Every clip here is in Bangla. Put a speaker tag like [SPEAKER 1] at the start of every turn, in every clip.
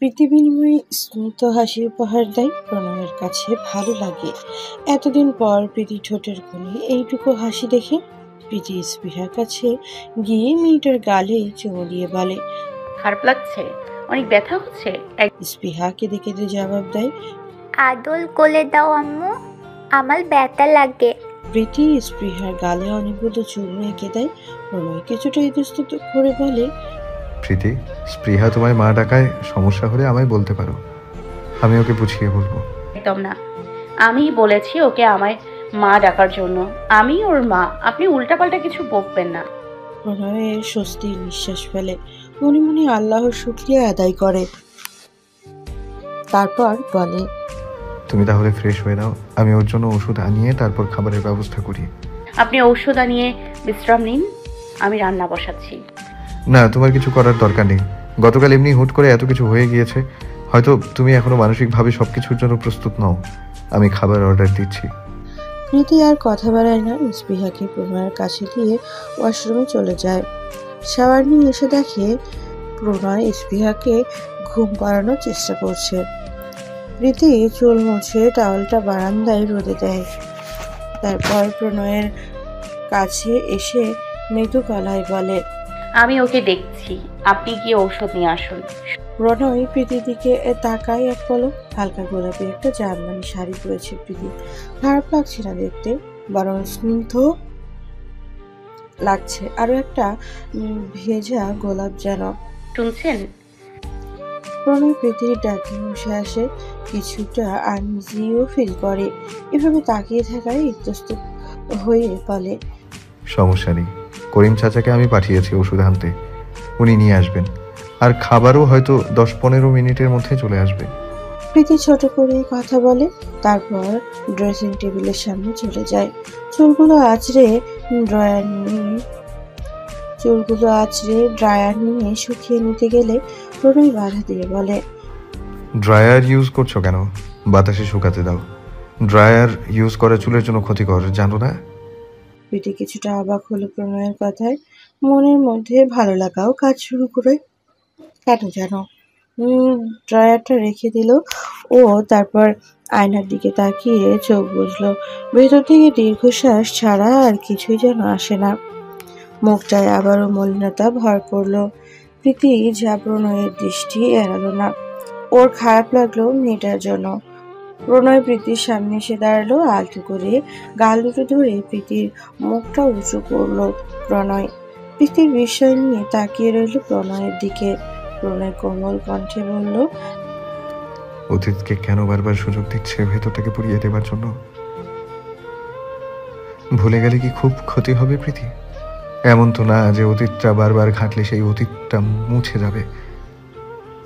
[SPEAKER 1] প্রীতি বিনিময়ে স্মিত হাসি উপহার দেয় প্রণয়ের কাছে ভালো লাগে। এতদিন পর প্রীতি ঠোঁটের কোণে এইটুকু হাসি দেখে প্রীতি স্পৃহার কাছে গিয়ে মেয়েটার গালে চুমু দিয়ে বলে,
[SPEAKER 2] খারাপ লাগছে? অনেক ব্যথা হচ্ছে?
[SPEAKER 1] স্পৃহা কেঁদে কেঁদে জবাব দেয়,
[SPEAKER 3] আদল কোলে দাও আম্মু, আমার ব্যথা লাগে।
[SPEAKER 1] প্রীতি স্পৃহার গালে অনেকগুলো চুমু এঁকে দেয়। প্রণয় কিছুটা ইতস্তত করে বলে,
[SPEAKER 4] প্রীতি, স্পৃহা তোমায় মা ডাকায় সমস্যা হলে আমায় বলতে পারো, আমি ওকে বুঝিয়ে বলবো।
[SPEAKER 2] একদম না, আমি বলেছি ওকে আমায় মা ডাকার জন্য। আমি ওর মা, আপনি উল্টাপাল্টা কিছু বকবেন না।
[SPEAKER 1] প্রণয়ের স্বস্তির নিঃশ্বাস ফেলে, মনে মনে আল্লাহর শুকরিয়া আদায় করে। তারপর বলে,
[SPEAKER 4] তুমি তাহলে ফ্রেশ হয়ে নাও, আমি ওর জন্য ওষুধ আনিয়ে তারপর খাবারের ব্যবস্থা করি।
[SPEAKER 2] আপনি ঔষধ আনিয়ে বিশ্রাম নিন, আমি রান্না বসাচ্ছি।
[SPEAKER 4] না, তোমার কিছু করার দরকার নেই। গতকাল এমনি হুট করে এত কিছু হয়ে গিয়েছে, হয়তো তুমি এখনো মানসিকভাবে সবকিছুর জন্য প্রস্তুত নও। আমি খাবার অর্ডার দিচ্ছি।
[SPEAKER 1] প্রীতি আর কথা বাড়ায় না, স্পৃহাকে প্রণয়ের কাছে দিয়ে ওয়াশরুমে চলে যায়। শাওয়ার নিয়ে এসে দেখে প্রণয় স্পৃহাকে ঘুম পাড়ানোর চেষ্টা করছে। প্রীতি চুল মুছে টাওয়ালটা বারান্দায় রোদে দেয়। তারপর প্রণয়ের কাছে এসে মৃদু গলায় বলে,
[SPEAKER 2] আমি ওকে দেখছি, আপনি গিয়ে ঔষধ নিয়ে আসুন।
[SPEAKER 1] প্রণয় প্রীতির দিকে তাকায় এক পলক। হালকা গোলাপি একটা জার্মানি শাড়ি পরেছে প্রীতি। খারাপ লাগছে না দেখতে, বরং স্নিগ্ধ লাগছে। আরো একটা ভেজা গোলাপ যেন।
[SPEAKER 2] শুনছেন?
[SPEAKER 1] প্রণয় প্রীতির ডাকে বসে আসে, কিছুটা আনইজিও ফিল করে। এভাবে তাকিয়ে থাকায় ইতস্তত হয়ে বলে,
[SPEAKER 4] সমস্যা নেই, করিম চাচাকে আমি পাঠিয়েছি ওষুধ আনতে, উনি নিয়ে আসবেন। আর খাবারও হয়তো 10-15 মিনিটের মধ্যে চলে আসবে।
[SPEAKER 1] প্রীতি ছোট করে কথা বলে, তারপর ড্রেসিং টেবিলের সামনে চলে যায়। চুলগুলো আঁচড়ে ড্রায়ার নিয়ে শুকিয়ে নিতে গেলে প্রণয় বাধা দিয়ে বলে,
[SPEAKER 4] ড্রায়ার ইউজ করছো কেন? বাতাসে শুকাতে দাও। ড্রায়ার ইউজ করা চুলের জন্য ক্ষতিকর, জানো না?
[SPEAKER 1] প্রীতি কিছুটা অবাক হলো প্রণয়ের কথায়। মনের মধ্যে ভালো লাগাও কাজ শুরু করে। কেন যেন ড্রায়ারটা রেখে দিল ও। তারপর আয়নার দিকে তাকিয়ে চোখ বুজলো। ভেতর থেকে দীর্ঘশ্বাস ছাড়া আর কিছুই যেন আসে না। মুখটায় আবারও মলিনতা ভর করলো। প্রীতি যা প্রণয়ের দৃষ্টি এড়ালো না। ওর খারাপ লাগলো মেয়েটার জন্য। প্রণয় প্রীতির সামনে এসে দাঁড়ালো, আলতো করে গাল দুটো ধরে প্রীতির মুখটা উঁচু করলো প্রণয়। প্রীতির বিস্ময় নিয়ে তাকিয়ে রইল প্রণয়ের দিকে। প্রণয় কোমল কণ্ঠে বলল,
[SPEAKER 4] অতীতকে কেন বারবার সুযোগ দিচ্ছে ভেতরটাকে পুড়িয়ে দেবার জন্য? ভুলে গেলে কি খুব ক্ষতি হবে প্রীতি? এমন তো না যে অতীতটা বারবার ঘাঁটলে সেই অতীতটা মুছে যাবে।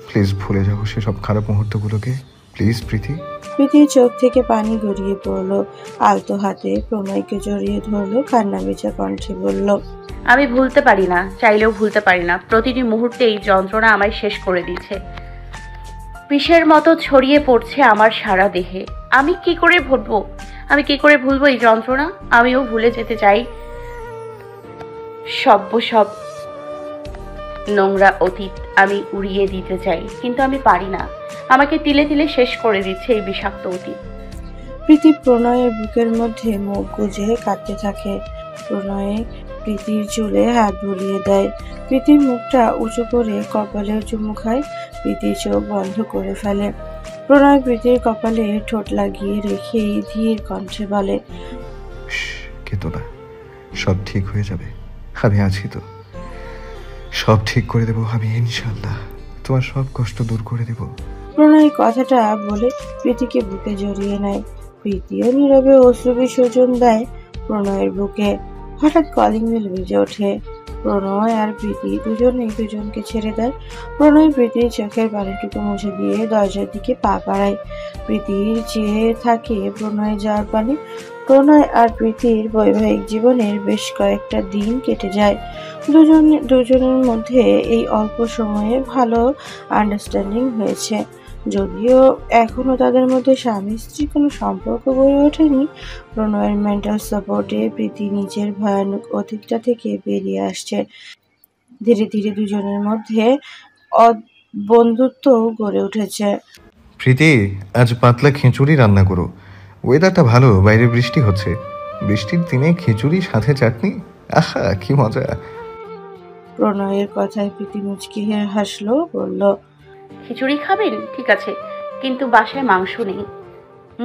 [SPEAKER 4] প্লিজ ভুলে যাও সেসব খারাপ মুহূর্তগুলোকে, প্লিজ প্রীতি।
[SPEAKER 1] প্রীতির চোখ থেকে পানি গড়িয়ে পড়লো। আলতো হাতে প্রণয়কে জড়িয়ে ধরলো, কান্না ভেজা কণ্ঠে বলল,
[SPEAKER 2] আমি ভুলতে পারি না, চাইলেও ভুলতে পারি না। প্রতিটি মুহূর্তেই যন্ত্রণা আমায় শেষ করে দিচ্ছে, বিষের মতো ছড়িয়ে পড়ছে আমার সারা দেহে। আমি কি করে ভুলবো এই যন্ত্রণা? আমিও ভুলে যেতে চাই সব নোংরা অতীত, আমি উড়িয়ে দিতে চাই, কিন্তু আমি পারি না। আমাকে তিলে তিলে শেষ করে দিচ্ছে এই বিষাক্ত অতীত।
[SPEAKER 1] প্রীতি প্রণয়ের বুকের মধ্যে মুখ গুজে কাঁদতে থাকে। প্রণয়ে প্রীতির চুলে হাত বুলিয়ে দেয়। প্রীতির মুখটা উঁচু করে কপালে চুমু খায়। প্রীতির চোখ বন্ধ করে ফেলে। প্রণয় প্রীতির কপালে ঠোঁট লাগিয়ে রেখেই ধীর কণ্ঠে বলে,
[SPEAKER 4] কেতো না, সব ঠিক হয়ে যাবে, আমি আছি তো। সব ঠিক করে দেবো আমি, ইনশাল্লাহ। তোমার সব কষ্ট দূর করে দেব।
[SPEAKER 1] প্রণয় কথাটা বলে প্রীতিকে বুকে জড়িয়ে নেয়। প্রীতিও নীরবে অশ্রু বিসর্জন দেয় প্রণয়ের বুকে। হঠাৎ কলিং বেল বেজে ওঠে। প্রণয় আর প্রীতি দুজনেই দুজনকে ছেড়ে দেয়। প্রণয় প্রীতির চোখের পানিটুকু মুছে দিয়ে দরজার দিকে পা বাড়ায়। প্রীতির চেয়ে থাকে প্রণয় যাওয়ার পানে। প্রণয় আর প্রীতির বৈবাহিক জীবনের বেশ কয়েকটা দিন কেটে যায়। দুজনের মধ্যে এই অল্প সময়ে ভালো আন্ডারস্ট্যান্ডিং হয়েছে। যদিও এখনো তাদের মধ্যে স্বামী স্ত্রীর কোনো সম্পর্ক গড়ে ওঠেনি। প্রণয়ের মেন্টাল সাপোর্টে প্রীতি নিজের ভয়ানক অতীতটা থেকে বেরিয়ে আসছে। ধীরে ধীরে দুজনের মধ্যে বন্ধুত্ব গড়ে উঠেছে।
[SPEAKER 4] প্রীতি, আজ পাতলা খিচুড়ি রান্না করো। ওয়েদারটা ভালো, বাইরে বৃষ্টি হচ্ছে। বৃষ্টির দিনে খিচুড়ি সাথে চাটনি, আহা কি মজা।
[SPEAKER 1] প্রণয়ের কথায় প্রীতি মুচকি হাসলো, বলল,
[SPEAKER 2] খিচুড়ি খাবেন? ঠিক আছে, কিন্তু বাসায় মাংস নেই।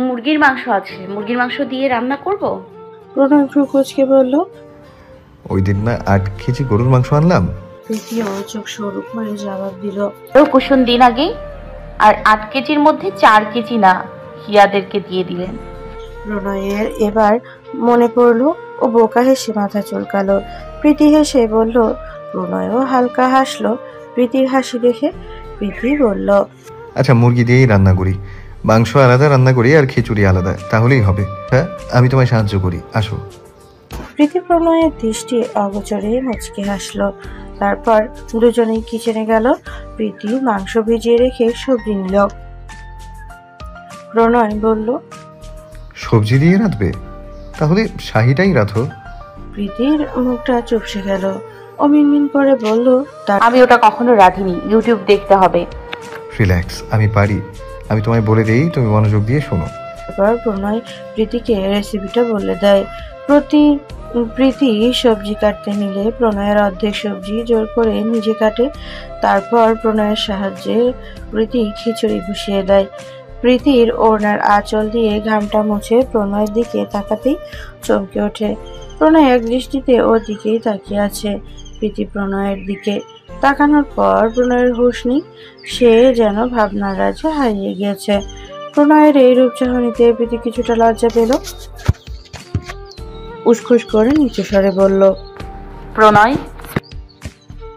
[SPEAKER 2] মুরগির মাংস আছে, মুরগির মাংস দিয়ে রান্না করব।
[SPEAKER 1] প্রণয় ভ্রু কুঁচকে বলল।
[SPEAKER 4] ওই দিন না 8 কেজি গরুর মাংস আনলাম।
[SPEAKER 1] প্রীতিও চোখ সরু করে জবাব দিল।
[SPEAKER 2] কুসুম দিন আগে, আর 8 কেজির মধ্যে 4 কেজি না, হিয়াদেরকে দিয়ে দিলেন।
[SPEAKER 1] প্রণয়ের এবার মনে পড়লো ও বোকা হেসে মাথা চুলকালো। প্রীতি হেসে বলল। প্রণয়ও হালকা হাসলো প্রীতির হাসি দেখে। প্রীতি বলল,
[SPEAKER 4] আচ্ছা মুরগি দিয়েই রান্না করি, মাংস আলাদা রান্না করি আর খিচুড়ি আলাদা, তাহলেই হবে। হ্যাঁ, আমি তোমায় সাহায্য করি, আসো।
[SPEAKER 1] প্রীতি প্রণয়ের দৃষ্টি অগোচরে মুচকে হাসলো। তারপর দুজনেই কিচেনে গেল। প্রীতি মাংস ভিজিয়ে রেখে সবজি নিল। প্রণয় বলল,
[SPEAKER 4] সবজি দিয়ে রাঁধবে? তাহলে শাহিটাই রাঁধো।
[SPEAKER 1] প্রীতির মুখটা চুপসে গেল। ও মিনমিন করে বলল,
[SPEAKER 2] আমি ওটা কখনো রাঁধিনি, ইউটিউব দেখতে হবে।
[SPEAKER 4] রিল্যাক্স, আমি পারি। আমি তোমায় বলে দেই, তুমি মনোযোগ দিয়ে শোনো।
[SPEAKER 1] তারপর প্রণয় প্রীতিকে রেসিপিটা বলে দেয়। প্রীতি সবজি কাটতে নিলে প্রণয়ের অর্ধেক সবজি জোর করে নিজে কাটে। তারপর প্রণয়ের সাহায্যে প্রীতি খিচুড়ি বসিয়ে দেয়। প্রীতির ওড়নার আঁচল দিয়ে ঘামটা মুছে প্রণয়ের দিকে তাকাতেই চমকে ওঠে। প্রণয় এক দৃষ্টিতে ওর দিকেই তাকিয়ে আছে। প্রীতি প্রণয়ের দিকে তাকানোর পর প্রণয়ের হুঁশ নেই, সে যেন ভাবনার রাজ্যে হারিয়ে গিয়েছে। প্রণয়ের এই রূপচাহনিতে প্রীতি কিছুটা লজ্জা পেল। উসখুস করে নিচু স্বরে বলল,
[SPEAKER 2] প্রণয়।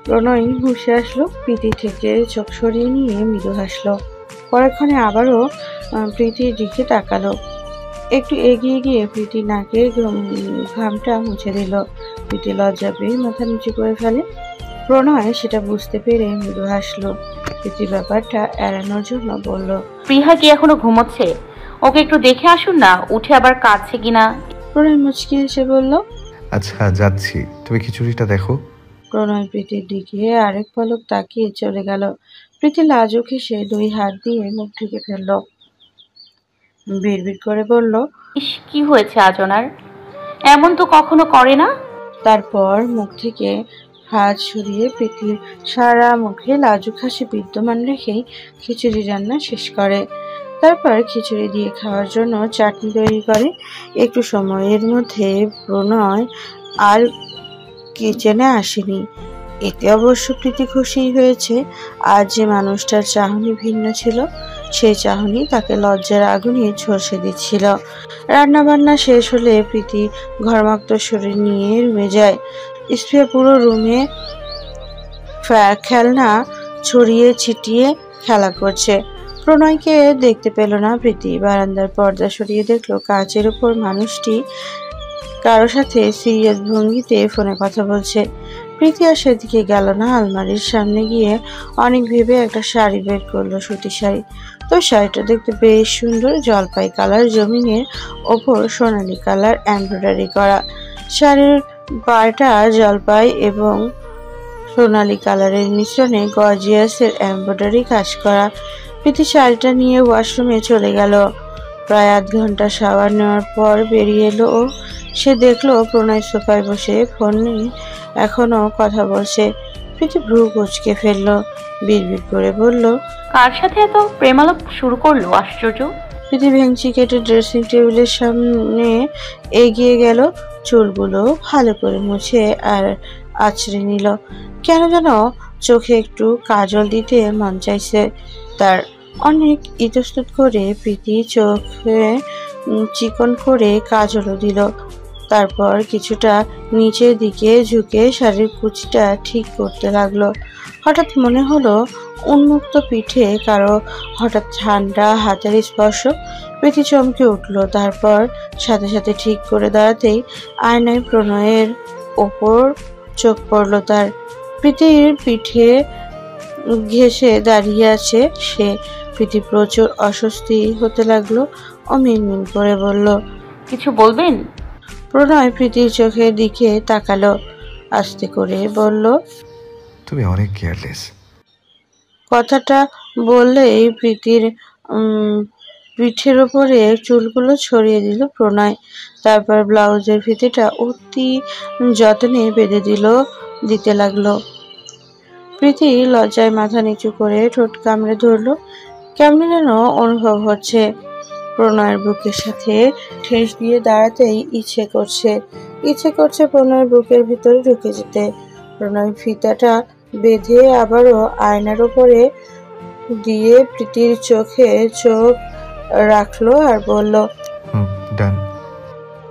[SPEAKER 1] প্রণয় হুঁশে আসলো। প্রীতি থেকে চোখ সরিয়ে নিয়ে মৃদু হাসলো। পরক্ষণে আবারও প্রীতির দিকে তাকালো। একটু এগিয়ে গিয়ে প্রীতি নাকের ঘামটা মুছে দিল। প্রীতি লজ্জা পেয়ে মাথা নিচু করে ফেলে। প্রণয় সেটা বুঝতে পেরে মৃদু হাসলো। প্রীতি ব্যাপারটা এড়ানোর জন্য বলল,
[SPEAKER 2] প্রিহা কি এখনো ঘুমোচ্ছে? ওকে একটু দেখে আসুন না, উঠে আবার কাঁদছে কিনা।
[SPEAKER 1] প্রণয় মুচকি হেসে বলল।
[SPEAKER 4] আচ্ছা যাচ্ছি, তুমি খিচুড়িটা দেখো।
[SPEAKER 1] প্রণয় প্রীতির দিকে আরেক পলক তাকিয়ে চলে গেল। প্রীতি লাজুক হেসে 2 হাত দিয়ে মুখ ঢেকে ফেলল। বিড়বিড় করে বলল,
[SPEAKER 2] ইস, কি হয়েছে আজ ওনার? এমন তো কখনো করে না।
[SPEAKER 1] তারপর মুখ থেকে হাত সরিয়ে প্রীতির সারা মুখে লাজুক হাসি বিদ্যমান রেখেই খিচুড়ি রান্না শেষ করে। তারপর খিচুড়ি দিয়ে খাওয়ার জন্য চাটনি তৈরি করে। একটু সময়ের মধ্যে প্রণয় আর কিচেনে আসেনি। এতে অবশ্য প্রীতি খুশি হয়েছে। আজ যে মানুষটার চাহনি ভিন্ন ছিল, সেই চাহনি তাকে লজ্জার আগুনে ঝলসে দিচ্ছিল। রান্নাবান্না শেষ হলে প্রীতি ঘর্মাক্ত শরীর নিয়ে রুমে যায়। স্প্রে পুরো রুমে খেলনা ছড়িয়ে ছিটিয়ে খেলা করছে। প্রণয়কে দেখতে পেল না প্রীতি। বারান্দার পর্দা সরিয়ে দেখলো কাচের উপর মানুষটি কারো সাথে সিরিয়াস ভঙ্গিতে ফোনে কথা বলছে। প্রীতি আর সেদিকে গেল না। আলমারির সামনে গিয়ে অনেক ভেবে একটা শাড়ি বের করলো, সুতি শাড়ি। তো শাড়িটা দেখতে বেশ সুন্দর, জলপাই কালার, জমিনের ওপর সোনালি কালার এমব্রয়ডারি করা। শাড়ির পাড়টা জলপাই এবং সোনালি কালারের মিশ্রণে গর্জিয়াসের এমব্রয়ডারি কাজ করা। প্রীতি শাড়িটা নিয়ে ওয়াশরুমে চলে গেল। প্রায় 1/2 ঘন্টা শাওয়ার নেওয়ার পর বেরিয়ে এলো ও। সে দেখলো প্রণয় সোফায় বসে ফোন নিয়ে এখনো কথা বলছে। প্রীতি ভ্রু কুঁচকে ফেললো, বিড়বিড় করে বলল,
[SPEAKER 2] কার সাথে এত প্রেমালাপ শুরু করলো? আশ্চর্য।
[SPEAKER 1] প্রীতি ভেঙচি কেটে ড্রেসিং টেবিলের সামনে এগিয়ে গেল। চুলগুলো ভালো করে মুছে আর আঁচড়ে নিল। কেন যেন চোখে একটু কাজল দিতে মন চাইছে তার। অনেক ইতস্তত করে প্রীতি চোখে চিকন করে কাজলও দিল। তারপর কিছুটা নিচের দিকে ঝুঁকে শাড়ির কুচিটা ঠিক করতে লাগলো। হঠাৎ মনে হলো উন্মুক্ত পিঠে কারো হঠাৎ ঠান্ডা হাতের স্পর্শ। প্রীতি চমকে উঠল। তারপর সাথে সাথে ঠিক করে দাঁড়াতেই আয়নায় প্রণয়ের ওপর চোখ পড়ল তার। প্রীতির পিঠে ঘেঁষে দাঁড়িয়ে আছে সে। প্রীতি প্রচুর অস্বস্তি হতে লাগলো। ও মিনমিন করে বলল,
[SPEAKER 2] কিছু বলবেন?
[SPEAKER 1] প্রণয় প্রীতির চোখের দিকে তাকালো, আস্তে করে বলল,
[SPEAKER 4] তুমি অনেক কেয়ারলেস।
[SPEAKER 1] কথাটা বললেই প্রীতির উম, পিঠের ওপরে চুলগুলো ছড়িয়ে দিল প্রণয়। তারপর ব্লাউজের ফিতেটা অতি যত্নে বেঁধে দিতে লাগলো। প্রীতি লজ্জায় মাথা নিচু করে ঠোঁট কামড়ে ধরলো। কেমন যেন অনুভব হচ্ছে। প্রণয়ের বুকের সাথে ঠেস দিয়ে দাঁড়াতেই ইচ্ছে করছে প্রণয়ের বুকের ভিতরে ঢুকে যেতে। প্রণয় ফিতাটা বেঁধে আবারও আয়নার উপরে দিয়ে প্রীতির চোখে চোখ রাখলো আর বলল,
[SPEAKER 4] ডান।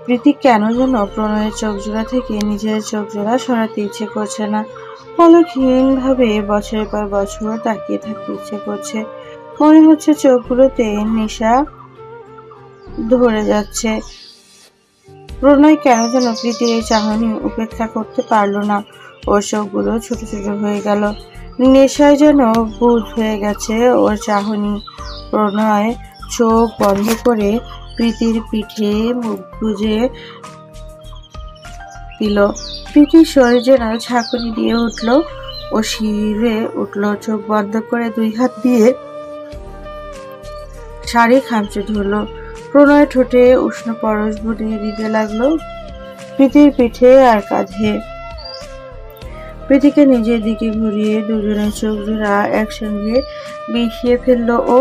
[SPEAKER 1] প্রীতি কেন যেন প্রণয়ের চোখজোড়া থেকে নিজের চোখজোড়া সরাতে ইচ্ছে করছে না। অলক্ষীন ভাবে বছরের পর বছর তাকিয়ে থাকতে ইচ্ছে করছে। মনে হচ্ছে চোখগুলোতে নেশা ধরে যাচ্ছে। প্রণয় কেন যেন প্রীতির এই চাহনি উপেক্ষা করতে পারলো না। ওর চোখগুলো ছোট ছোট হয়ে গেল। নেশায় যেন ভূত হয়ে গেছে ওর চাহনি। প্রণয় চোখ বন্ধ করে প্রীতির পিঠে মুখ গুজে দিল। প্রীতির শরীর যেন ঝাঁকুনি দিয়ে উঠলো। ও শিরে উঠল। চোখ বন্ধ করে দুই হাত দিয়ে শাড়ি খামচে ধরলো। প্রণয় ঠোঁটে উষ্ণ পরশ বুলিয়ে দিতে লাগলো প্রীতির পিঠে আর কাঁধে। প্রীতিকে নিজের দিকে ঘুরিয়ে দুজনের চোখ জোড়া একসঙ্গে মিশিয়ে ফেললো ও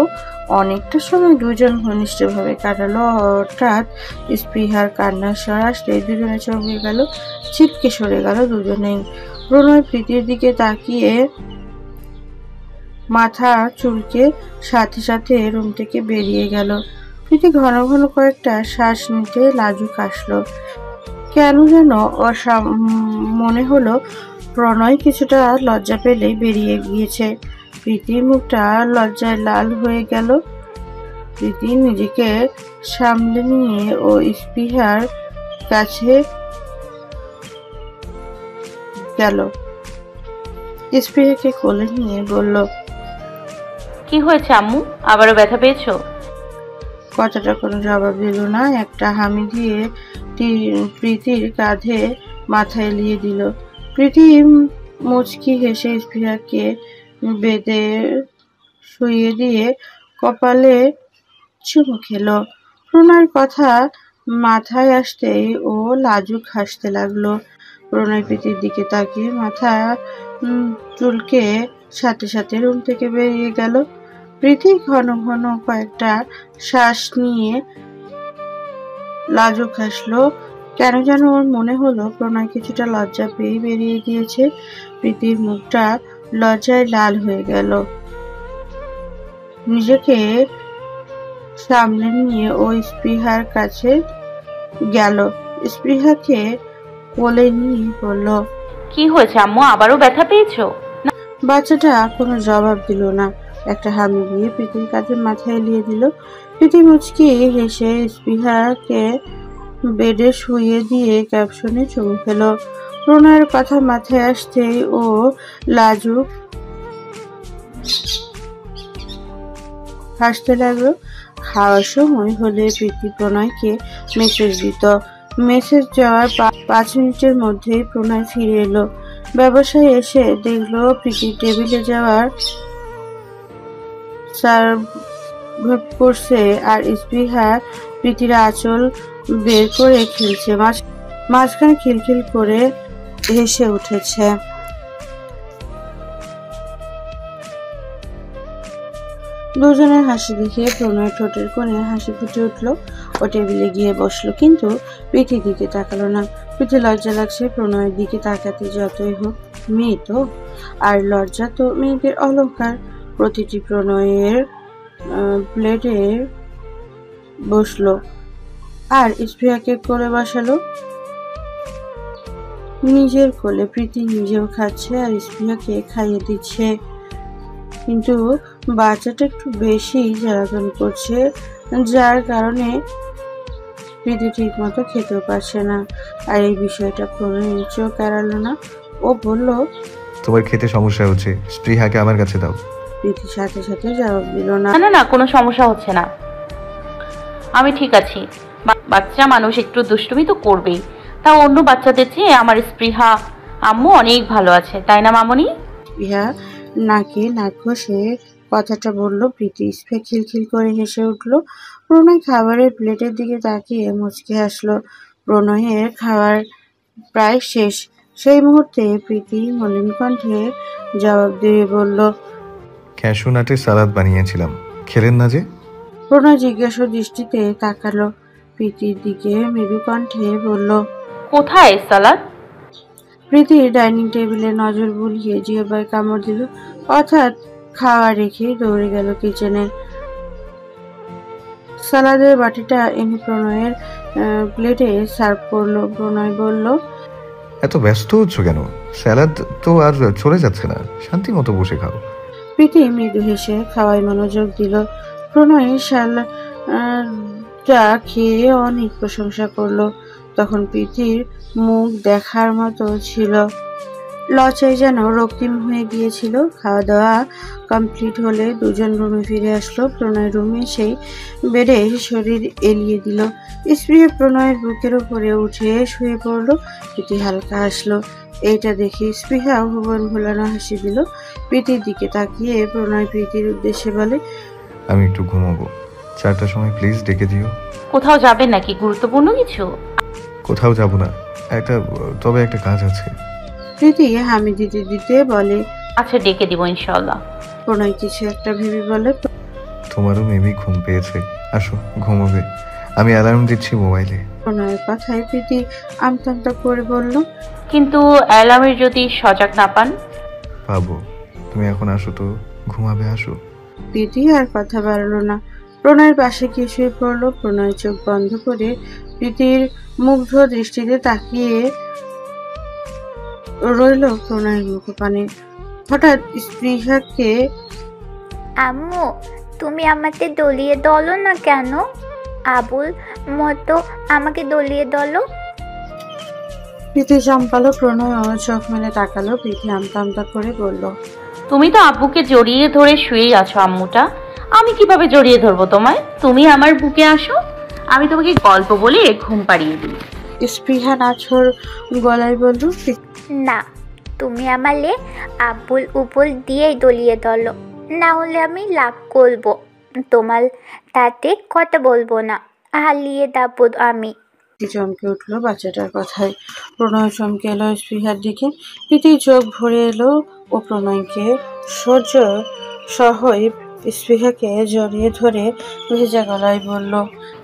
[SPEAKER 1] অনেকটা সময় দুজন ঘনিষ্ঠভাবে কাটালো। হঠাৎ স্পৃহার কান্নার স্বর আসলে দুজনে চমকে গেল, ছিটকে সরে গেল দুজনেই। প্রণয় প্রীতির দিকে তাকিয়ে মাথা চুলকে সাথে সাথে রুম থেকে বেরিয়ে গেল। প্রীতি ঘন ঘন কয়েকটা শ্বাস নিতে লাজুক আসলো। কেন যেন মনে হলো প্রণয় কিছুটা লজ্জা পেলেই বেরিয়ে গিয়েছে। প্রীতির মুখটা লজ্জায় লাল হয়ে গেল। প্রীতি নিজেকে সামলে নিয়ে ও স্পৃহার কাছে গেল। স্পৃহাকে কোলে নিয়ে বলল,
[SPEAKER 2] কি হয়েছে আম্মু, আবারও ব্যথা পেয়েছো?
[SPEAKER 1] কথাটা কোনো জবাব দিল না। একটা হামি দিয়ে প্রীতির কাঁধে মাথা এলিয়ে দিল। প্রীতি মুচকি হেসে স্পৃহাকে বেঁধে শুইয়ে দিয়ে কপালে চুমু খেলো। প্রণয়ের কথা মাথায় আসতেই ও লাজুক হাসতে লাগলো। প্রণয় প্রীতির দিকে তাকিয়ে মাথা চুলকে সাথে সাথে রুম থেকে বেরিয়ে গেল। প্রীতি ঘন ঘন কয়েকটা শ্বাস নিয়ে লাজুক হাসলো। কেন যেন ওর মনে হলো প্রণয় কিছুটা লজ্জা পেয়ে বেরিয়ে গিয়েছে। প্রীতির মুখটা লজ্জায় লাল হয়ে গেল। নিজেকে সামনে নিয়ে ও স্পৃহার কাছে গেল। স্পৃহাকে কোলে নিয়ে বলল,
[SPEAKER 2] কি হয়েছে আম্মু, আবারও ব্যথা পেয়েছো?
[SPEAKER 1] বাচ্চাটা কোনো জবাব দিল না। একটা হামি দিয়ে প্রীতির কাঁধে মাথা এলিয়ে দিল। প্রীতি মুচকি হেসে স্পৃহাকে বেডে শুইয়ে দিয়ে ক্যাপশনে চুমু খেল। প্রণয়ের কথা মাথায় আসতেই ও লাজুক হাসতে লাগলো। খাওয়ার সময় হলে প্রীতি প্রণয়কে মেসেজ দিত। মেসেজ যাওয়ার 5 মিনিটের মধ্যেই প্রণয় ফিরে এলো। ব্যবসায় এসে দেখলো প্রীতি টেবিলে যাওয়ার সার্ভ করছে আর স্পৃহা প্রীতির আঁচল বের করে খেলছে। মাঝখানে খিলখিল করে হেসে উঠেছে। দুজনের হাসি দেখে প্রণয় ঠোঁটের কোণে হাসি ফুটে উঠলো। ও টেবিলে গিয়ে বসলো, কিন্তু প্রীতির দিকে তাকালো না। প্রীতি লজ্জা লাগছে প্রণয়ের দিকে তাকাতে। যতই হোক মেয়ে তো, আর লজ্জা তো মেয়েদের অলংকার। প্রতিটি প্রণয়ের প্লেটে বসলো আর স্পৃহাকে কোলে বসালো নিজের কোলে। প্রীতি নিজেও খাচ্ছে আর স্পৃহাকে খাইয়ে দিচ্ছে, কিন্তু বাচ্চাটা একটু বেশি জ্বালাতন করছে, যার কারণে প্রীতি ঠিক মতো খেতেও পারছে না। আর এই বিষয়টা প্রণয়ের চোখ এড়ালো না। ও বলল,
[SPEAKER 4] তোমার খেতে সমস্যা হচ্ছে, স্পৃহাকে আমার কাছে দাও।
[SPEAKER 1] প্রীতির সাথে সাথে জবাব দিল না।
[SPEAKER 2] না না, কোনো সমস্যা হচ্ছে না, আমি ঠিক আছি। বাচ্চা মানুষ একটু দুষ্টুমি তো করবেই, তা অন্য বাচ্চাদের চেয়ে আমার স্পৃহা আম্মু অনেক ভালো আছে, তাই না মামনি?
[SPEAKER 1] স্পৃহা নাকে নাক ঘষে কথাটা বলল প্রীতি। স্পৃহা খিলখিল করে হেসে উঠল। প্রণয় খাবারের প্লেটের দিকে তাকিয়ে মুচকি হাসলো। প্রণয়ের খাবার প্রায় শেষ। সেই মুহূর্তে প্রীতি মলিন কণ্ঠে জবাব দিয়ে বলল,
[SPEAKER 4] ক্যাশু নাটের সালাদ বানিয়েছিলাম, খেলেন না যে?
[SPEAKER 1] প্রণয় জিজ্ঞাসা দৃষ্টিতে তাকালো প্রীতির দিকে, মৃদু কণ্ঠে বলল,
[SPEAKER 2] কোথায় সালাদ?
[SPEAKER 1] প্রীতির ডাইনিং টেবিলে নজর বুলিয়ে জিহ্বায় কামড় দিল, অর্থাৎ খাওয়া রেখে দৌড়ে গেল কিচেনে। সালাদের বাটিটা এনে প্রণয়ের প্লেটে সার্ভ করলো। প্রণয় বলল,
[SPEAKER 4] এত ব্যস্ত হচ্ছ কেন? স্যালাড তো আর চলে যাচ্ছে না, শান্তি মতো বসে খাও।
[SPEAKER 1] প্রীতি মৃদু হেসে খাওয়ায় মনোযোগ দিল। প্রণয় সালাদটা খেয়ে অনেক প্রশংসা করলো। তখন প্রীতির মুখ দেখার মতো ছিল, লজ্জায় যেন রক্তিম হয়ে গিয়েছিল। খাওয়া দাওয়া কমপ্লিট হলে দুজন রুমে ফিরে আসলো। প্রণয় রুমে সেই বেডে শরীর এলিয়ে দিল। স্পৃহা প্রণয়ের বুকের উপরে উঠে শুয়ে পড়লো। প্রীতি হালকা হাসলো। এইটা দেখে স্পৃহা ভুবন ভোলানো হাসি দিল। প্রীতির দিকে তাকিয়ে প্রণয় প্রীতির উদ্দেশ্যে বলে,
[SPEAKER 4] আমি একটু ঘুমাবো, 4টার সময় প্লিজ ডেকে দিও।
[SPEAKER 2] কোথাও যাবেন নাকি? গুরুত্বপূর্ণ কিছু?
[SPEAKER 4] কোথাও যাব না, তবে একটা কাজ আছে।
[SPEAKER 1] প্রীতি হামি দিতে দিতে বলে,
[SPEAKER 2] আচ্ছা ডেকে দিব ইনশাল্লাহ।
[SPEAKER 1] প্রণয় কিছু একটা ভেবে বলে,
[SPEAKER 4] তোমারও মেবি ঘুম পেয়েছে, আসো ঘুমাবে, আমি অ্যালার্ম দিচ্ছি মোবাইলে।
[SPEAKER 1] প্রণয়ের কথায় প্রীতি আমতা আমতা করে বলল,
[SPEAKER 2] কিন্তু অ্যালার্মের যদি সজাগ না পান?
[SPEAKER 4] পাবো, তুমি এখন আসো তো, ঘুমাবে, আসো।
[SPEAKER 1] প্রীতি আর কথা বাড়লো না। প্রণয়ের পাশে গিয়ে শুয়ে পড়লো। প্রণয় চোখ বন্ধ করে প্রীতির মুগ্ধ দৃষ্টিতে তাকিয়ে রইল প্রণয়ের মুখপানে। হঠাৎ স্পৃহাকে,
[SPEAKER 3] আম্মু তুমি আমাকে দলিয়ে দলো না কেন? আবুল মতো আমাকে দলিয়ে দলো।
[SPEAKER 1] প্রীতি চমকালো। প্রণয় চোখ মেলে তাকালো। প্রীতি আমতা আমতা করে বলল,
[SPEAKER 2] তুমি তো আব্বুকে জড়িয়ে ধরে শুয়েই আছো আম্মুটা, আমি কিভাবে জড়িয়ে ধরবো তোমায়? তুমি আমার বুকে আসো, আমি তোমাকে গল্প বলে ঘুম পাড়িয়ে দিই।
[SPEAKER 1] স্পৃহা নাছোর গলায় বলল,
[SPEAKER 3] না, তুমি আমালে আবুল উবুল দিয়েই দলিয়ে দলো, না হলে আমি লাভ করবো। তোমার তাতে কথা বলবো না, হালিয়ে দাবো আমি।
[SPEAKER 1] চমকে উঠলো বাচ্চাটার কথায়। প্রণয় চমকে এলো স্পৃহার দিকে। প্রীতি চোখ ভরে এলো ও প্রণয়কে সহ্য সহই স্পৃহাকে জড়িয়ে ধরে ভেজা গলায় বলল,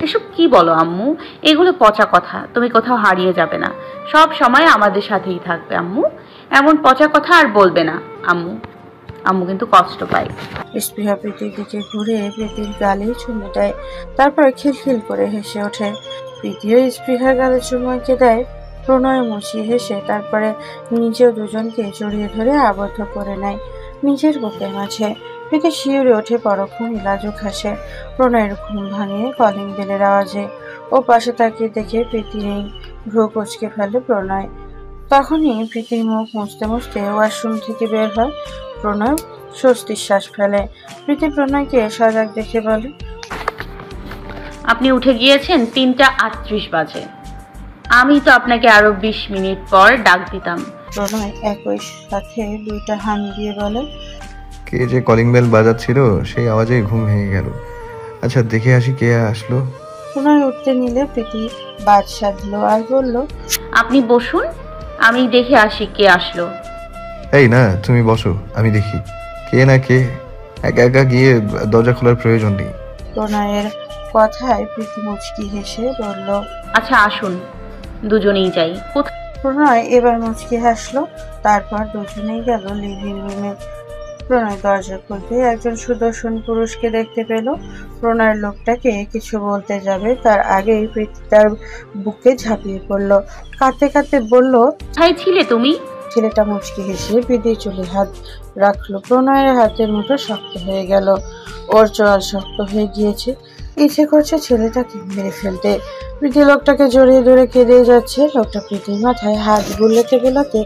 [SPEAKER 2] এসব কি বলো আম্মু? এগুলো পচা কথা। তুমি কোথাও হারিয়ে যাবে না, সব সময় আমাদের সাথেই থাকবে আম্মু। এমন পচা কথা আর বলবে না আম্মু, আম্মু কিন্তু কষ্ট পায়।
[SPEAKER 1] স্পৃহা প্রীতির দিকে ঘুরে প্রীতির গালে চুমু দেয়, তারপর খিলখিল করে হেসে ওঠে। প্রীতিও স্পৃহার গালে চুমু এঁকে দেয়। প্রণয় মুচি হেসে তারপরে নিজেও দুজনকে জড়িয়ে ধরে আবদ্ধ করে নেয় নিজের বুকের মাঝে। প্রীতি শিউরে ওঠে, পরক্ষণই লাজুক হাসে। প্রণয়ের ঘুম ভাঙে কলিং বেলের আওয়াজে। ও পাশে তাকিয়ে দেখে প্রীতি নেই। ভ্রু কুঁচকে ফেলে প্রণয়। তখনই প্রীতির মুখ মুছতে মুছতে ওয়াশরুম থেকে বের হয়। প্রণয় স্বস্তির শ্বাস ফেলে। প্রীতি প্রণয়কে সজাগ দেখে বলে,
[SPEAKER 2] আপনি উঠে গিয়েছেন 3:38 বাজে, আমি তো আপনাকে আরো 20 মিনিট পর ডাক দিতাম।
[SPEAKER 1] প্রণয় একই সাথে দুইটা হামি দিয়ে বলে,
[SPEAKER 4] কে যে কলিং বেল বাজাচ্ছিল সেই আওয়াজে ঘুম ভেঙে গেল। আচ্ছা দেখে আসি কে আসলো।
[SPEAKER 1] প্রণয় উঠতে নিলে প্রীতি বাদ সাধলো আর বলল,
[SPEAKER 2] আপনি বসুন, আমি দেখে আসি কে আসলো।
[SPEAKER 4] এই না, তুমি বসো, আমি দেখি কে না কে। একা একা গিয়ে দরজা খোলার প্রয়োজন নেই।
[SPEAKER 1] প্রণয়ের কথায় প্রীতি মুচকি হেসে বলল,
[SPEAKER 2] আচ্ছা আসুন, দুজনেই যাই।
[SPEAKER 1] প্রণয় এবার মুচকি হাসলো। তারপর দুজনেই গেল লিভিং রুমে। প্রণয় দরজা খুলতে একজন সুদর্শন পুরুষকে দেখতে পেল। প্রণয়ের লোকটাকে কিছু বলতে যাবে তার আগেই প্রীতি তার বুকে ঝাঁপিয়ে পড়ল। কাঁদতে কাঁদতে বলল,
[SPEAKER 2] কোথায় ছিলে তুমি?
[SPEAKER 1] ছেলেটা মুচকি হেসে প্রীতির চুলে হাত রাখলো। প্রণয়ের হাতের মুঠো শক্ত হয়ে গেল। ওর চোয়াল শক্ত হয়ে গিয়েছে। ইচ্ছে করছে ছেলেটাকে মেরে ফেলতে। প্রীতি লোকটাকে জড়িয়ে ধরে কেঁদে যাচ্ছে। লোকটা প্রীতির মাথায় হাত বুলাতে বুলাতে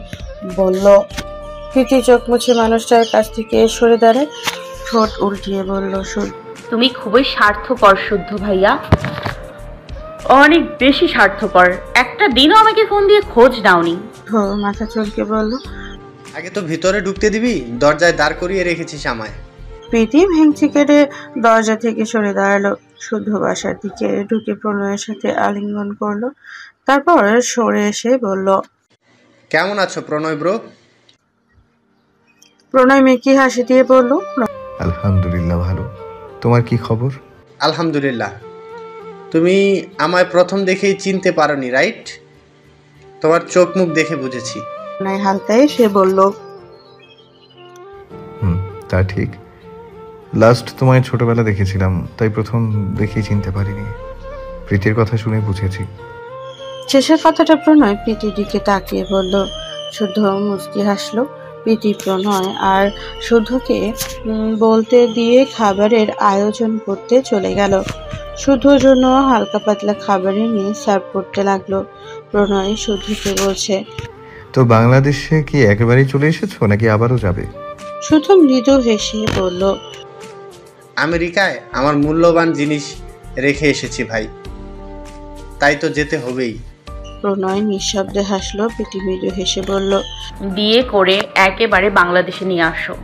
[SPEAKER 1] বলল, প্রীতি চোখ মুছে মানুষটার কাছ থেকে সরে দাঁড়ায়। ঠোঁট উল্টিয়ে বলল,
[SPEAKER 2] তুমি খুবই স্বার্থপর শুদ্ধ ভাইয়া, অনেক বেশি স্বার্থপর। একটা দিনও আমাকে ফোন দিয়ে খোঁজ নাওনি।
[SPEAKER 1] মাথা চলকে বলল,
[SPEAKER 5] আগে তো ভিতরে ঢুকতে দিবি, দরজায় দাঁড় করিয়ে রেখেছিস আমায়।
[SPEAKER 1] প্রীতি ভেঙচি কেটে দরজা থেকে সরে দাঁড়ালো। শুদ্ধ বাসার দিকে ঢুকে প্রণয়ের সাথে আলিঙ্গন করলো, তারপর সরে এসে বলল,
[SPEAKER 5] কেমন আছো প্রণয় ব্রো?
[SPEAKER 1] প্রণয় মেকি হাসি দিয়ে বলল,
[SPEAKER 4] আলহামদুলিল্লাহ ভালো। তোমার কি খবর?
[SPEAKER 5] আলহামদুলিল্লাহ। তুমি আমায় প্রথম দেখেই চিনতে পারোনি, রাইট? তোমার চোখ মুখ দেখে বুঝেছি।
[SPEAKER 1] প্রণয় হালকা এসে বলল,
[SPEAKER 4] তা ঠিক। লাস্ট তোমায় ছোটবেলা দেখেছিলাম, তাই প্রথম দেখেই চিনতে পারিনি। প্রীতির কথা শুনে বুঝেছি।
[SPEAKER 1] শেষের কথাটা প্রণয় প্রীতির দিকে তাকিয়ে বলল। শুদ্ধ মুচকি হাসলো। প্রীতি প্রণয় আর শুদ্ধকে বলতে দিয়ে খাবারের আয়োজন করতে চলে গেল। শুদ্ধর জন্য হালকা পাতলা খাবার এনে সার্ভ করতে লাগলো। প্রণয় শুদ্ধকে বলছে,
[SPEAKER 4] তো বাংলাদেশে কি একেবারেই চলে এসেছো নাকি আবারও যাবে?
[SPEAKER 1] শুদ্ধ মৃদু হেসে বলল,
[SPEAKER 5] আমেরিকায় আমার মূল্যবান জিনিস রেখে এসেছি ভাই, তাই তো যেতে হবেই।
[SPEAKER 1] প্রণয় নিঃশব্দে হাসলো। প্রীতি মৃদু হেসে বলল,
[SPEAKER 2] বিয়ে করে একেবারে বাংলাদেশে নিয়ে আসো।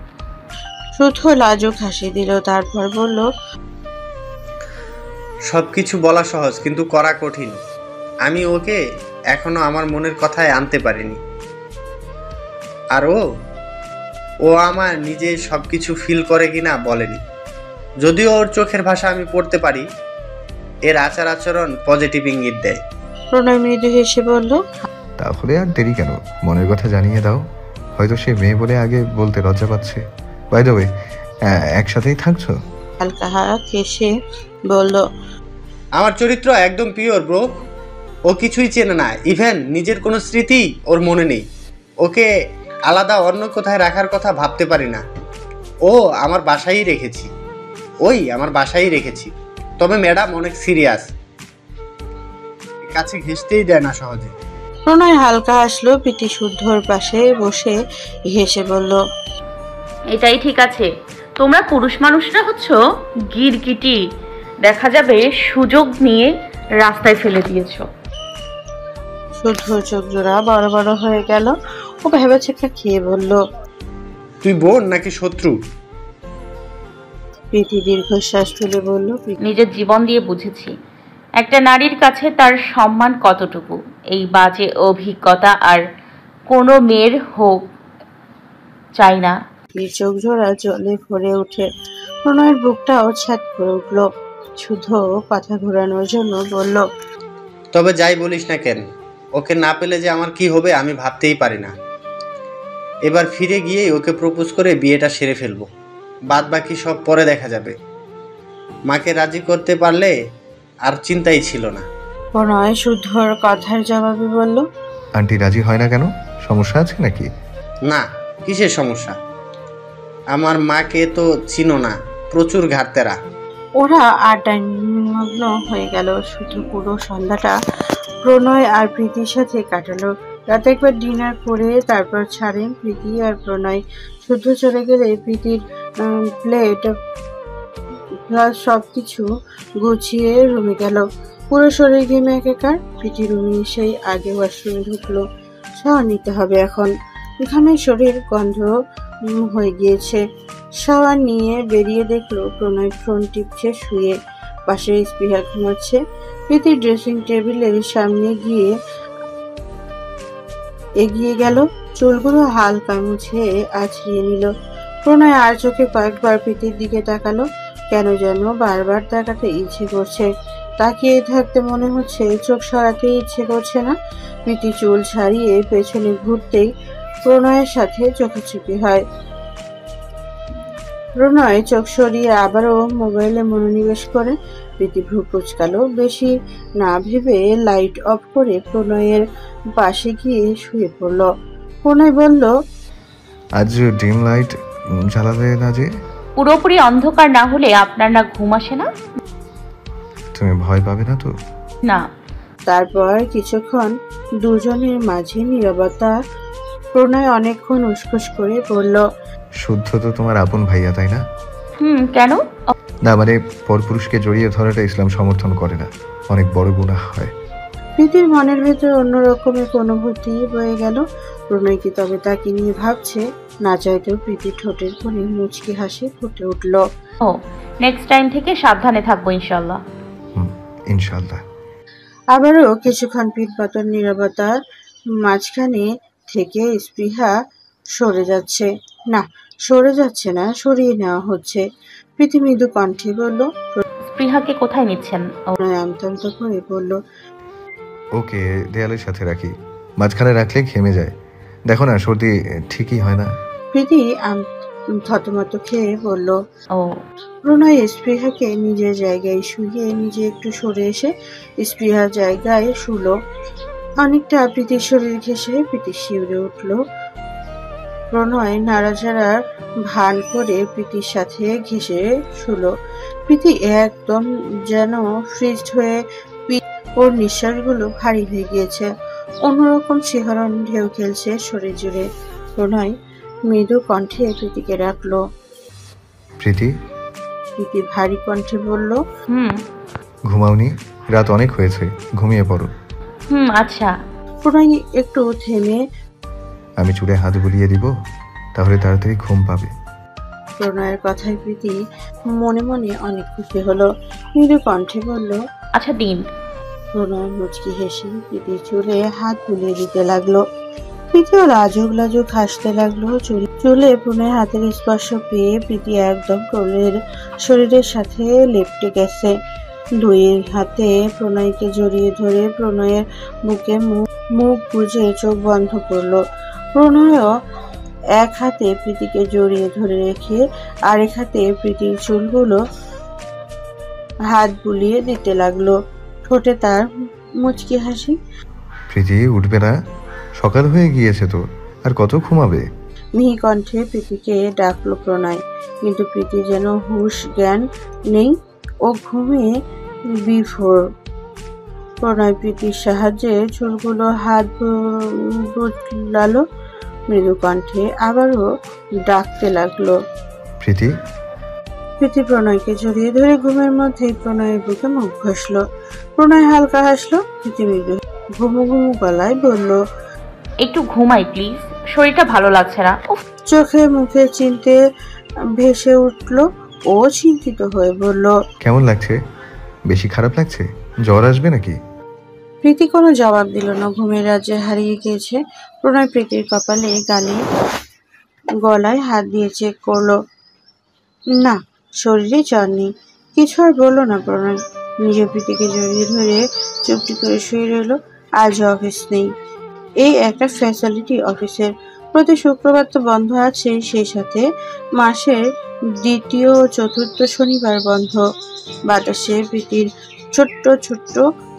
[SPEAKER 1] শুদ্ধ লাজুক হাসি দিল, তারপর বলল,
[SPEAKER 5] সবকিছু বলা সহজ কিন্তু করা কঠিন। আমি ওকে এখনো আমার মনের কথায় আনতে পারিনি, আর ও আমার নিজে সবকিছু ফিল করে কিনা বলেনি। যদিও ওর চোখের ভাষা আমি পড়তে পারি, এর আচার আচরণ পজিটিভ ইঙ্গিত দেয়।
[SPEAKER 1] প্রণয় মৃদু হেসে বলল,
[SPEAKER 4] তাহলে আর দেরি কেন, মনের কথা জানিয়ে দাও। হয়তো সে মেয়ে বলে আগে বলতে লজ্জা পাচ্ছে। বাই দ্য ওয়ে, একসাথেই থাকছো?
[SPEAKER 1] হালকা হেসে বলল,
[SPEAKER 5] আমার চরিত্র একদম পিওর ব্রো। ও কিছুই চেনে না, ইভেন নিজের কোনো স্মৃতি ওর মনে নেই। ওকে আলাদা অন্য কোথায় রাখার কথা ভাবতে পারি না। ও আমার বাসায়ই রেখেছি, আমার বাসায়ই রেখেছি। তবে ম্যাডাম অনেক সিরিয়াস, কাছে ঘেঁষতেই দেয় না সহজে।
[SPEAKER 1] প্রণয় হালকা হাসলো। প্রীতি শুদ্ধর পাশে বসে হেসে বলল,
[SPEAKER 2] এটাই ঠিক আছে। তোমরা পুরুষ মানুষরা হচ্ছ গিরগিটি, দেখা যাবে সুযোগ নিয়ে রাস্তায় ফেলে দিয়েছো।
[SPEAKER 1] শুদ্ধর চোখ জোড়া বড় বড় হয়ে গেল। ও ভেবেছেকা খেয়ে বলল,
[SPEAKER 5] তুই বোন নাকি শত্রু?
[SPEAKER 1] প্রীতি দীর্ঘশ্বাস ফেলে বলল,
[SPEAKER 2] নিজের জীবন দিয়ে বুঝেছি একটা নারীর কাছে তার সম্মান কতটুকু। এই বাজে অভিজ্ঞতা আর কোনো মেয়ের হোক চাই না।
[SPEAKER 1] চোখ জোড়া জলে ভরে ওঠে। প্রণয়ের বুকটাও ছ্যাদ করে উঠল। শুদ্ধ কথা ঘোরানোর জন্য বলল,
[SPEAKER 5] তবে যাই বলিস না কেন, ওকে না পেলে যে আমার কি হবে আমি ভাবতেই পারি না। এবার ফিরে গিয়েই ওকে প্রপোজ করে বিয়েটা সেরে ফেলবো, বাদ বাকি সব পরে দেখা যাবে। মাকে রাজি করতে পারলে আর চিন্তাই ছিল না।
[SPEAKER 1] প্রণয় শুদ্ধর কথার জবাবে বলল,
[SPEAKER 4] আন্টি রাজি হয় না কেন? সমস্যা আছে নাকি?
[SPEAKER 5] না, কিসের সমস্যা? আমার মাকে তো চিনো না, প্রচুর ঘাটতেরা।
[SPEAKER 1] ওরা আড্ডায় নিমগ্ন হয়ে গেল। শুধু পুরো সন্ধ্যাটা প্রণয় আর প্রীতির সাথে কাটালো। রাতে একবার ডিনার করে তারপর ছাড়েন প্রীতি আর প্রণয়। শুদ্ধ চলে গেলে প্রীতির প্লেট প্লাস সবকিছু গুছিয়ে রুমে গেল। পুরো শরীর ঘেমে একাকার। প্রীতি রুমে এসেই আগে ওয়াশরুমে ঢুকলো। শাওয়ার নিতে হবে এখন, এখানে শরীর গন্ধ হয়ে গিয়েছে। শাওয়ার নিয়ে বেরিয়ে দেখলো প্রণয় ফোন টিপছে শুয়ে, পাশে স্পৃহা ঘুমাচ্ছে। প্রীতির ড্রেসিং টেবিলের সামনে গিয়ে এগিয়ে গেল, চুলগুলো হালকা মুছে আছড়িয়ে নিল। প্রণয় আর চোখে কয়েকবার প্রীতির দিকে তাকালো। কেন যেন বারবার তাকাতে ইচ্ছে করছে, তাকিয়ে থাকতে মনে হচ্ছে, চোখ সরাতে ইচ্ছে করছে না। প্রীতি চুল ছাড়িয়ে পেছনে ঘুরতেই প্রণয়ের সাথে চোখাচোখি হয়। প্রণয় চোখ সরিয়ে আবারও মোবাইলে মনোনিবেশ করে। প্রীতি ভ্রু কুঁচকালো। বেশি না ভেবে লাইট অফ করে প্রণয়ের পাশে গিয়ে শুয়ে পড়ল। প্রণয় বলল,
[SPEAKER 4] আজ ডিম লাইট জ্বালাবে না যে?
[SPEAKER 2] পুরোপুরি অন্ধকার না হলে আপনার না ঘুম আসে না?
[SPEAKER 4] তুমি ভয় পাবে না তো?
[SPEAKER 2] না।
[SPEAKER 1] তারপর কিছুক্ষণ দুজনের মাঝে নীরবতা। প্রণয় অনেকক্ষণ উসখুস করে বলল,
[SPEAKER 4] শুদ্ধ তো তোমার আপন ভাইয়া, তাই না?
[SPEAKER 2] কেন?
[SPEAKER 4] না মানে পরপুরুষকে জড়িয়ে ধরাটা ইসলাম সমর্থন করে না, অনেক বড় গুনাহ হয়।
[SPEAKER 1] প্রীতির মনের ভেতর অন্যরকম এক অনুভূতি বয়ে গেল। প্রণয় কি তবে তাকে নিয়ে ভাবছে? না চাইতেও প্রীতির ঠোঁটের কোণে মুচকি হাসি ফুটে উঠল।
[SPEAKER 2] ও, নেক্সট টাইম থেকে সাবধানে থাকবো ইনশাল্লাহ।
[SPEAKER 4] ইনশাল্লাহ।
[SPEAKER 1] আবারও কিছুক্ষণ পিটপাতর নীরবতার মাঝখানে থেকে স্পৃহা সরে যাচ্ছে না, সরিয়ে নেওয়া হচ্ছে। প্রীতি মৃদু কণ্ঠে বলল।
[SPEAKER 2] স্পৃহাকে কোথায় নিচ্ছেন? ও,
[SPEAKER 1] প্রণয় আমতা করে বলল,
[SPEAKER 4] ওকে দেয়ালের সাথে রাখি, মাঝখানে রাখলে ঘেমে যায়। দেখো না, সর্দি ঠিকই হয় না।
[SPEAKER 1] প্রীতি থতমত খেয়ে বলল।
[SPEAKER 2] ও,
[SPEAKER 1] প্রণয় স্পৃহাকে নিজের জায়গায় শুইয়ে নিজে একটু সরে এসে স্পৃহার জায়গায় শুলো। অনেকটা প্রীতির শরীর ঘেঁষে প্রীতি শিউরে উঠল। প্রণয় নাড়াচাড়ার ভান করে প্রীতির সাথে ঘেঁষে শুলো। প্রীতি একদম যেন ফ্রিজড হয়ে ওর নিঃশ্বাসগুলো ভারী হয়ে গিয়েছে। অন্যরকম শিহরণ ঢেউ খেলছে শরীর জুড়ে। প্রণয় মৃদু কণ্ঠে প্রীতিকে ডাকলো।
[SPEAKER 4] প্রীতি।
[SPEAKER 1] প্রীতি ভারী কণ্ঠে বলল।
[SPEAKER 4] ঘুমাওনি? রাত অনেক হয়েছে, ঘুমিয়ে পড়ো।
[SPEAKER 2] আচ্ছা।
[SPEAKER 1] প্রণয় একটু থেমে,
[SPEAKER 4] আমি চুলে হাত বুলিয়ে দিব, তাহলে তাড়াতাড়ি ঘুম পাবে।
[SPEAKER 1] প্রণয়ের কথায় প্রীতি মনে মনে অনেক খুশি হলো। মৃদু কণ্ঠে বলল,
[SPEAKER 2] আচ্ছা দিন।
[SPEAKER 1] প্রণয় মুচকি হেসে প্রীতির চুলে হাত বুলিয়ে দিতে লাগলো। প্রীতিও লাজুক লাজুক হাসতে লাগলো। চুলে প্রণয়ের হাতের স্পর্শ পেয়ে প্রীতি একদম প্রণয়ের শরীরের সাথে লেপ্টে গেছে। দুই হাতে প্রণয়কে জড়িয়ে ধরে প্রণয়ের বুকে মুখ বুজে চোখ বন্ধ করলো। প্রণয়ও এক হাতে প্রীতিকে জড়িয়ে ধরে রেখে আরেক হাতে প্রীতির চুলগুলো হাত বুলিয়ে দিতে লাগলো। ঠোঁটে তার মুচকি হাসি।
[SPEAKER 4] প্রীতি উঠবে না? সকাল হয়ে গিয়েছে তো, আর কত ঘুমাবে?
[SPEAKER 1] মিহি কণ্ঠে প্রীতিকে ডাকলো প্রণয়, কিন্তু প্রীতি যেন হুঁশ জ্ঞান নেই, ও ঘুমে বিভোর। প্রণয় প্রীতির সাহায্যে চুলগুলো হাত বুলালো। মৃদু কণ্ঠে আবারও ডাকতে লাগলো।
[SPEAKER 4] প্রীতি।
[SPEAKER 1] প্রীতি প্রণয়কে জড়িয়ে ধরে ঘুমের মধ্যেই প্রণয়ের বুকে মুখ ঘষলো। প্রণয় হালকা হাসলো। প্রীতি মৃদু ঘুমু ঘুমু গলায় বলল,
[SPEAKER 2] একটু ঘুমাই প্লিজ, শরীরটা ভালো লাগছে না।
[SPEAKER 1] চোখে মুখে চিনতে ভেসে উঠল। ও চিন্তিত হয়ে বলল,
[SPEAKER 4] কেমন লাগছে? বেশি খারাপ লাগছে? জ্বর আসবে নাকি?
[SPEAKER 1] প্রীতি কোনো জবাব দিল না। ঘুমের রাজ্যে হারিয়ে গিয়েছে। প্রণয় প্রীতির কপালে গালে গলায় হাত দিয়ে চেক করলো। না, শরীরে জ্বর নেই। কিছু আর বললো না প্রণয়। নিজে প্রীতিকে জড়িয়ে ধরে চুপটি করে শুয়ে রইল। আজ অফিস নেই। এই একটা ফ্যাসিলিটি অফিসের। প্রতি শুক্রবার তো বন্ধ আছে, সেই সাথে মাসের দ্বিতীয় ও চতুর্থ শনিবার বন্ধ। বাতাসে প্রীতির ছোট্ট ছোট্ট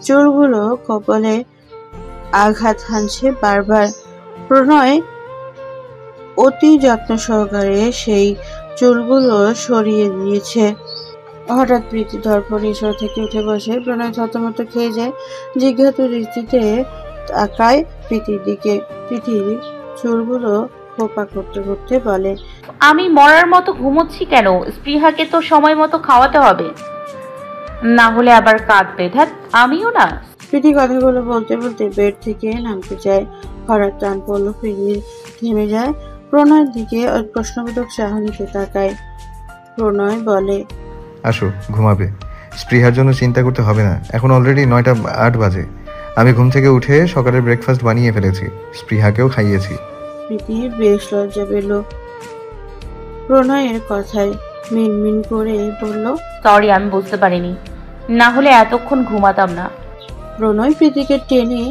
[SPEAKER 1] চোরগুলো কপালে আঘাত হানছে বারবার। প্রণয় অতি যত্ন সহকারে সেই চুলগুলো সরিয়ে দিয়েছে। হঠাৎ প্রীতি ধরপড়ে এসব থেকে উঠে বসে। প্রণয় থতমত খেয়ে যায়। জিজ্ঞাসু দৃষ্টিতে তাকায় প্রীতির দিকে। প্রীতির চুলগুলো খোপা করতে করতে বলে,
[SPEAKER 2] আমি মরার মতো ঘুমোচ্ছি কেন? স্পৃহাকে তো সময় মতো খাওয়াতে হবে, না হলে আবার কাঁদবে। ধ্যাত, আমিও না।
[SPEAKER 1] প্রীতি কথাগুলো বলতে বলতে বেড থেকে নামতে যায়। হঠাৎ টান পড়লো। প্রীতি থেমে যায়। প্রণয়ের দিকে প্রশ্নবোধক চাহনিতে তাকায়। প্রণয় বলে,
[SPEAKER 4] আসো, ঘুমাবে। স্পৃহার জন্য চিন্তা করতে হবে না, এখন অলরেডি 9:08 বাজে। আমি ঘুম থেকে উঠে সকালের ব্রেকফাস্ট বানিয়ে ফেলেছি, স্পৃহাকেও খাইয়েছি।
[SPEAKER 1] প্রীতি বেশ লজ্জা পেল প্রণয়ের কথায়। মিনমিন করে বলল,
[SPEAKER 2] সরি, আমি বুঝতে পারিনি, না হলে এতক্ষণ ঘুমাতাম না।
[SPEAKER 1] প্রণয় প্রীতিকে টেনে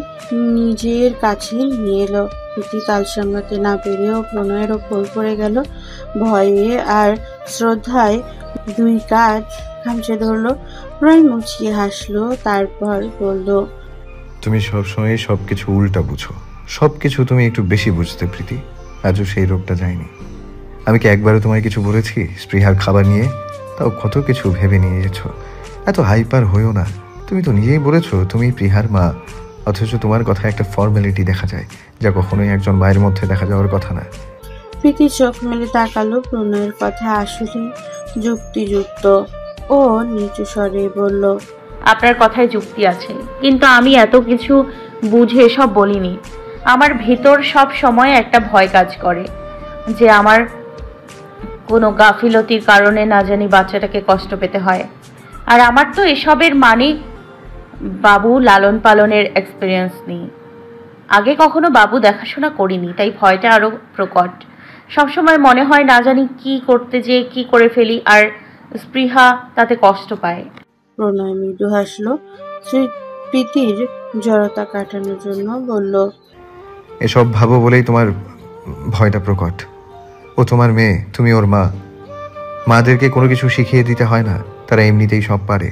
[SPEAKER 1] নিজের কাছে নিয়ে এলো। প্রীতি কাল সামলাতে না পেরেও প্রণয়ের ওপর পড়ে গেল। ভয়ে আর শ্রদ্ধায় দুই কাঁধ খামচে ধরলো। প্রণয় মুচকি হাসলো, তারপর বলল,
[SPEAKER 4] তুমি সবসময় সবকিছু উল্টা বুঝো। সবকিছু তুমি একটু বেশি বুঝতে প্রীতি। আজও সেই রোগটা যায়নি। আমি কি একবারও তোমায় কিছু বলেছি স্পৃহার খাবার নিয়ে? তাও কত কিছু ভেবে নিয়েছ। এত হাইপার হইও না। তুমি তো নিজেই বলেছো তুমি প্রিহার মা, অথচ তোমার কথা একটা ফর্মালিটি দেখা যায়, যা কখনোই একজন মায়ের মধ্যে দেখা যাওয়ার কথা না।
[SPEAKER 1] প্রীতি চোখ মেলে তাকালো। প্রণয়ের কথা আসলে যুক্তিযুক্ত। ও নিচু স্বরে বলল,
[SPEAKER 2] আপনার কথায় যুক্তি আছে, কিন্তু আমি এত কিছু বুঝে এসব বলিনি। আমার ভিতর সব সময় একটা ভয় কাজ করে যে আমার কোনো গাফিলতির কারণে না জানি বাচ্চাটাকে কষ্ট পেতে হয়। আর আমার তো এসবের মানে বাবু লালন পালনের এক্সপিরিয়েন্স নেই, আগে কখনো বাবু দেখাশোনা করিনি, তাই ভয়টা আরো প্রকট। সবসময় মনে হয় না জানি কি করতে যেয়ে কি করে ফেলি, আর স্পৃহা তাতে কষ্ট পায়।
[SPEAKER 1] প্রণয় মৃদু হাসলো। প্রীতির জড়তা কাটানোর জন্য বলল,
[SPEAKER 4] এসব ভাবো বলেই তোমার ভয়টা প্রকট। ও তোমার মেয়ে, তুমি ওর মা। মাদেরকে কোনো কিছু শিখিয়ে দিতে হয় না, তারা এমনিতেই সব পারে।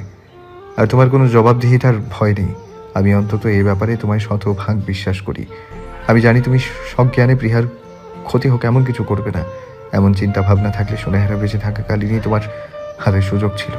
[SPEAKER 4] আর তোমার কোনো জবাবদিহিতার ভয় নেই। আমি অন্তত এই ব্যাপারে তোমায় শতভাগ বিশ্বাস করি। আমি জানি তুমি সজ্ঞানে প্রিয়ার ক্ষতি হোক এমন কিছু করবে না। এমন চিন্তা ভাবনা থাকলে সোনাহেরা বেঁচে থাকাকালীনই তোমার হাতে সুযোগ ছিল।